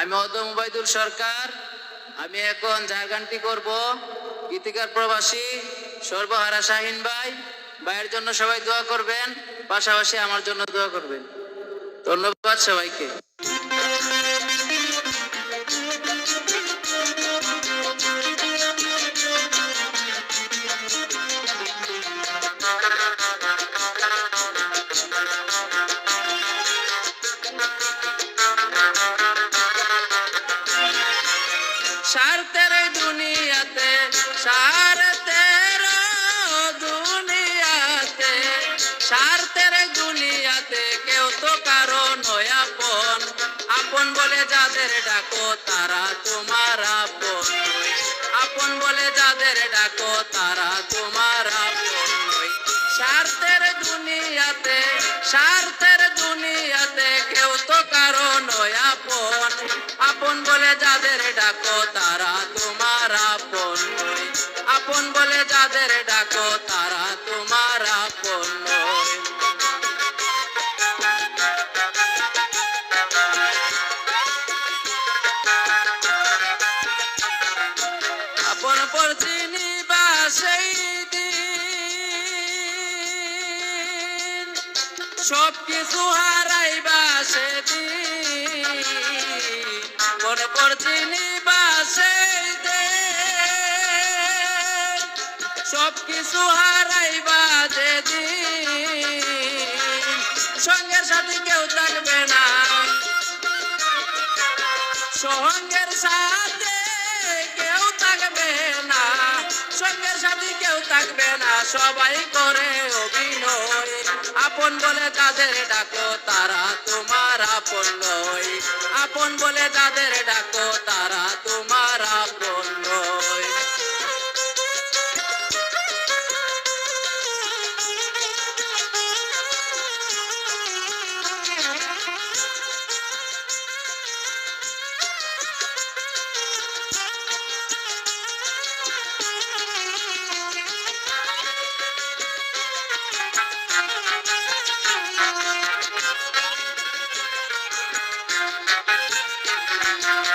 আমি অদম ওবায়দুল সরকার। আমি এখন যার গানটি করব গীতিকার প্রবাসী সর্বহারা শাহিন ভাইয়ের জন্য সবাই দোয়া করবেন, পাশাপাশি আমার জন্য দোয়া করবেন। ধন্যবাদ সবাইকে। স্বার্থের দুনিয়াতে, স্বার্থের দুনিয়াতে, স্বার্থের দুনিয়াতে কেউ তো কারো নয় আপন। আপন বলে যাদের ডাকো তারা তোমার আপন নয়। আপন বলে যাদের ডাকো তারা তোমার আপন নয়। স্বার্থের দুনিয়াতে, স্বার্থের দুনিয়াতে কেউ তো কারো নয় আপন। আপন বলে যাদের ডাকো তারা তোমার আপন নয়। আপন বলে যাদের ডাকো তারা তোমার আপন নয়। আপন পর চিনিবা সেই দিন, সবকিছু হারাইবা সেদিন। আপন পর চিনিবা সেই দিন, সবকিছু হারাইবা যেদিন। সঙ্গের সাথে কেউ থাকবে না, সঙ্গের সাথে কেউ থাকবে না, সঙ্গের সাথে কেউ থাকবে না, সবাই করে অভিনয়। আপন বলে যাদের ডাকো তারা তোমার আপন নয়। আপন বলে যাদের ডাকো তারা তোমার আপন নয়।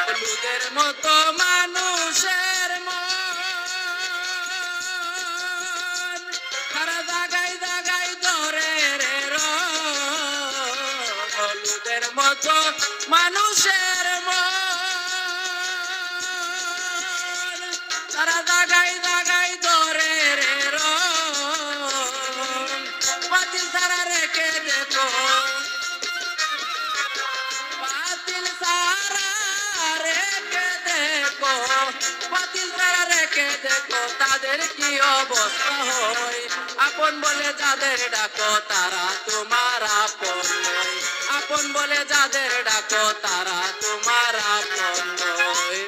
হলুদের মতো মানুষের মন, তারা জাগাই জাগাই ধরে রে রং। হলুদের মতো মানুষের মন, তারা জাগাই জাগাই ধরে রে রং। বাতিল তারা রেখে দেখো, বাতিল সারা রেখে দেখো, বাতিল তারা রেখে দেখো তাদের কি অবস্থা হয়। আপন বলে যাদের ডাকো তারা তোমার আপন নয়। আপন বলে যাদের ডাকো তারা তোমার আপন নয়।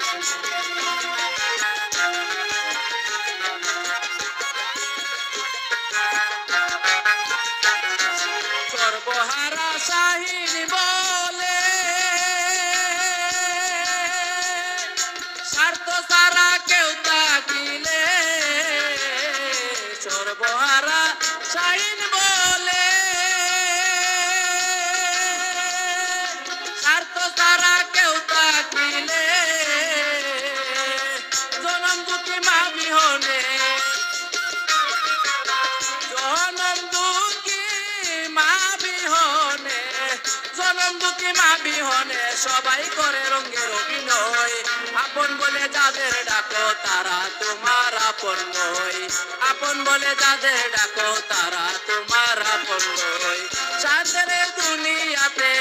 সর্বহারা শাহিন বলে স্বার্থ সারা কেউ থাকিলে। সর্বহারা শাহিন বলে স্বার্থ সারা কেউ থাকিলে। জনম দুঃখী মা বিহনে, জনম দুঃখী মা বিহনে, জনম দুঃখী মা বিহনে সবাই করে রঙের অভিনয়। আপন বলে যাদের ডাকো তারা তোমার আপন নয়। আপন বলে যাদের ডাকো তারা তোমার আপন নয়। স্বার্থের দুনিয়াতে,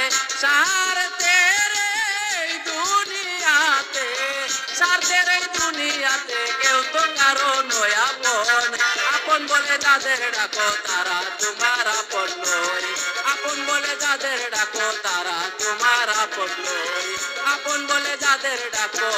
স্বার্থের দুনিয়াতে, স্বার্থের দুনিয়াতে কেউ তো কারো নয় আপন। আপন বলে যাদের ডাকো তারা তোমার আপন নয়। আপন বলে যাদের ডাকো তারা তোমার আপন নয়। আপন বলে যাদের ডাকো